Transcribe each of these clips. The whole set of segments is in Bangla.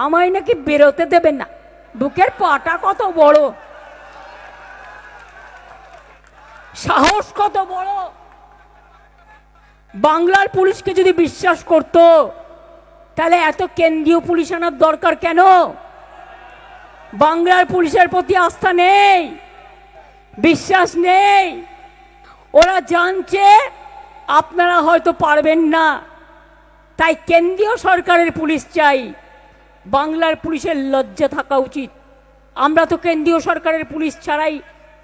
আমায় নাকি বেরোতে দেবেন না। বুকের পাটা কত বড়, সাহস কত বড়। বাংলার পুলিশকে যদি বিশ্বাস করতো তাহলে এত কেন্দ্রীয় পুলিশ আনার দরকার কেন? বাংলার পুলিশের প্রতি আস্থা নেই, বিশ্বাস নেই। ওরা জানছে আপনারা হয়তো পারবেন না, তাই কেন্দ্রীয় সরকারের পুলিশ চাই। বাংলার পুলিশের লজ্জা থাকা উচিত। আমরা তো কেন্দ্রীয় সরকারের পুলিশ ছাড়াই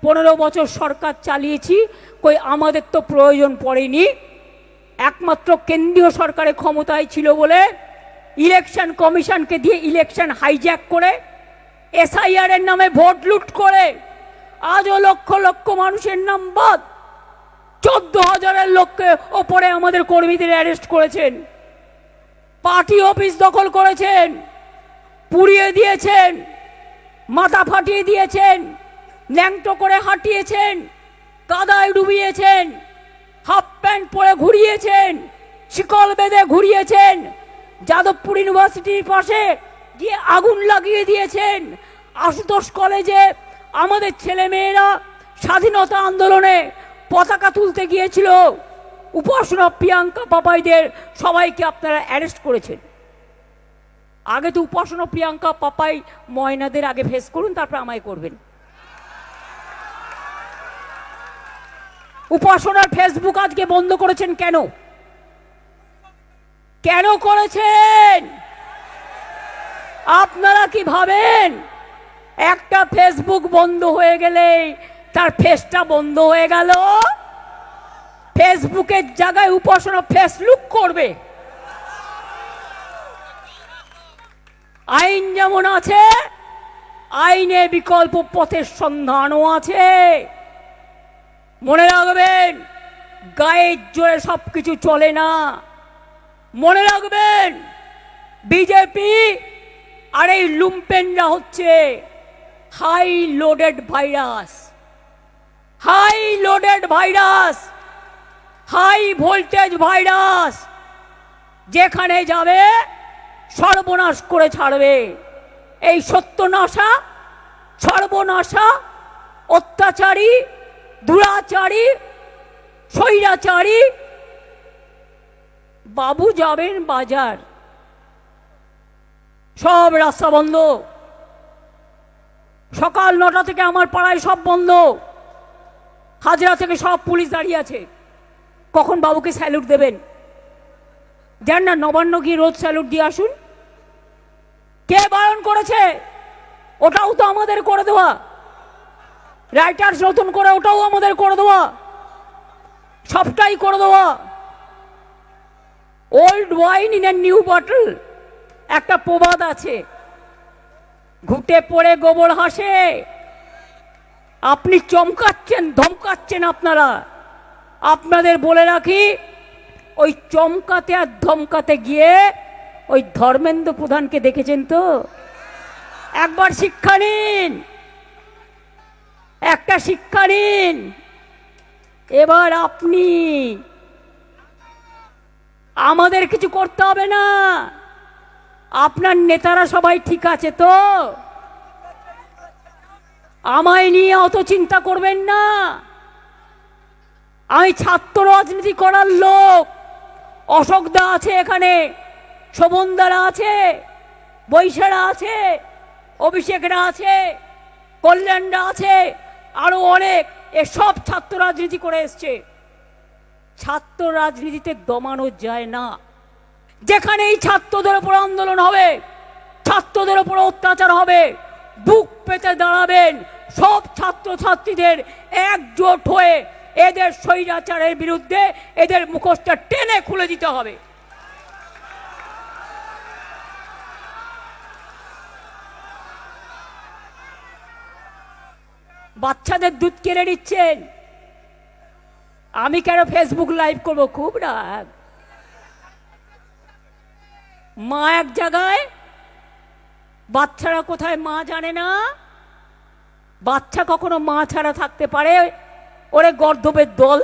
15 বছর সরকার চালিয়েছি, কই আমাদের তো প্রয়োজন পড়েনি। একমাত্র কেন্দ্রীয় সরকারের ক্ষমতায় ছিল বলে ইলেকশন কমিশনকে দিয়ে ইলেকশন হাইজ্যাক করে, এসআইআর এর নামে ভোট লুট করে আজও লক্ষ লক্ষ মানুষের নাম বাদ। 14,000-এর লোককে ওপরে আমাদের কর্মীদের অ্যারেস্ট করেছেন, পার্টি অফিস দখল করেছেন, পুড়িয়ে দিয়েছেন, মাথা ফাটিয়ে দিয়েছেন, ল্যাংটো করে হাঁটিয়েছেন, কাদায় ডুবিয়েছেন, হাফ প্যান্ট পরে ঘুরিয়েছেন, শিকল বেঁধে ঘুরিয়েছেন, যাদবপুর ইউনিভার্সিটির পাশে গিয়ে আগুন লাগিয়ে দিয়েছেন। আশুতোষ কলেজে আমাদের ছেলেমেয়েরা স্বাধীনতা আন্দোলনে পতাকা তুলতে গিয়েছিল, উপাসনা প্রিয়াঙ্কা পাপাইদের সবাইকে আপনারা অ্যারেস্ট করেছেন। আগে তো উপাসনা প্রিয়াঙ্কা পাপাই ময়নাদের আগে ফেস করুন, তারপর আমায় করবেন। উপাসনার ফেসবুক আজকে বন্ধ করেছেন কেন? কেন করেছেন? আপনারা কি ভাবেন একটা ফেসবুক বন্ধ হয়ে গেলে তার ফেসটা বন্ধ হয়ে গেল? ফেসবুকের জায়গায় উপাসনা ফেসলুক করবে। আইন যেমন আছে, আইনে বিকল্প পথের সন্ধানও আছে। মনে রাখবেন, গায়ের জোরে সবকিছু চলে না। মনে রাখবেন, বিজেপি আর এই লুম্পেনরা হচ্ছে high loaded virus, high loaded virus, high voltage virus. যেখানে যাবে সর্বনাশ করে ছাড়বে। এই সত্যনাশা, সর্বনাশা, অত্যাচারী, দুরাচারী, স্বৈরাচারী বাবু যাবেন বাজার, সব রাস্তা বন্ধ। সকাল 9টা থেকে আমার পাড়ায় সব বন্ধ। হাজরা থেকে সব পুলিশ দাঁড়িয়ে আছে। কখন বাবুকে স্যালুট দেবেন? যান না, নবান্ন গিয়ে রোজ স্যালুট দিয়ে আসুন। কে বারণ করেছে? ওটাও তো আমাদের করে দেওয়া। রাইটার্স নতুন করে ওটাও আমাদের করে দেওয়া, সবটাই করে দেওয়া। Old wine in a new bottle, একটা প্রবাদ আছে। ঘুটে পড়ে গোবর হাসে। আপনি চমকাচ্ছেন, ধমকাচ্ছেন। আপনাদের বলে রাখি, ওই চমকাতে আর ধমকাতে গিয়ে ওই ধর্মেন্দ্র প্রধানকে দেখেছেন তো? একবার শিক্ষা নিন, একটা শিক্ষা নিন। এবার আপনি, আমাদের কিছু করতে হবে না। আপনার নেতারা সবাই ঠিক আছে তো? আমায় নিয়ে অত চিন্তা করবেন না। আমি ছাত্র রাজনীতি করার লোক। অশোকদা আছে এখানে, শোভনদারা আছে, বৈশারা আছে, অভিষেকরা আছে, কল্যাণরা আছে, আরো অনেক। এসব ছাত্র রাজনীতি করে এসছে। ছাত্র রাজনীতিতে দমানো যায় না। যেখানে এই ছাত্রদের উপর আন্দোলন হবে, ছাত্রদের উপর অত্যাচার হবে, বুক পেতে দাঁড়াবেন সব ছাত্র ছাত্রীদের একজোট হয়ে। এদের স্বৈরাচারের বিরুদ্ধে এদের মুখোশটা টেনে খুলে দিতে হবে। বাচ্চাদের দুধ কেড়ে নিচ্ছেন। আমি কেন ফেসবুক লাইভ করব? খুব রাগ। মা এক জায়গায়, বাচ্চারা কোথায় মা জানে না। বাচ্চা কখনো মা ছাড়া থাকতে পারে? ওরে গর্দবের দল,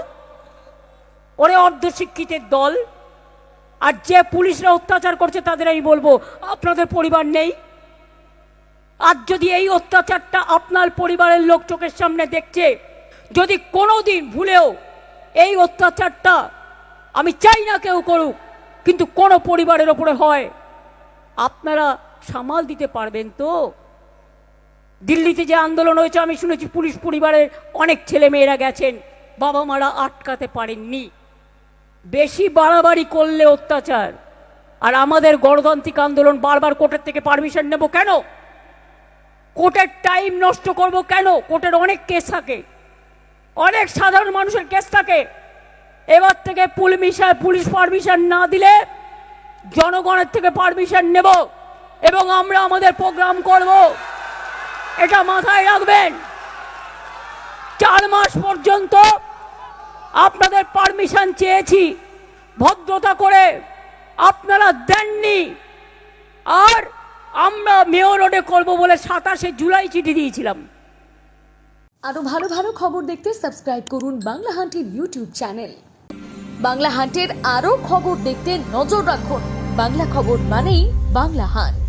ওরে অর্ধশিক্ষিতের দল, আর যে পুলিশরা অত্যাচার করছে তাদের আমি বলবো, আপনাদের পরিবার নেই? আর যদি এই অত্যাচারটা আপনার পরিবারের লোক চোখের সামনে দেখছে, যদি কোনোদিন ভুলেও এই অত্যাচারটা, আমি চাই না কেউ করুক, কিন্তু কোনো পরিবারের ওপরে হয়, আপনারা সামাল দিতে পারবেন তো? দিল্লিতে যে আন্দোলন হয়েছে আমি শুনেছি পুলিশ পরিবারের অনেক ছেলে মেয়েরা গেছেন, বাবা মারা আটকাতে পারেননি। বেশি বাড়াবাড়ি করলে অত্যাচার। আর আমাদের গণতান্ত্রিক আন্দোলন বারবার কোর্টের থেকে পারমিশন নেব কেন? কোর্টের টাইম নষ্ট করব কেন? কোর্টের অনেক কেস থাকে, অনেক সাধারণ মানুষের কেস থাকে। এবার থেকে পুলিশ পারমিশন না দিলে জনগণের থেকে পারমিশন নেব এবং আমরা আমাদের প্রোগ্রাম করব, এটা মাথায় রাখবেন। 4 মাস পর্যন্ত আপনাদের পারমিশন চেয়েছি, ভদ্রতা করে আপনারা দেননি। আর আমরা মেয়র রোডে করবো বলে 27শে জুলাই চিঠি দিয়েছিলাম। আরো ভালো ভালো খবর দেখতে সাবস্ক্রাইব করুন বাংলা হান্টের ইউটিউব চ্যানেল। বাংলা হান্টের আরো খবর দেখতে নজর রাখুন। বাংলা খবর মানেই বাংলা হান্ট।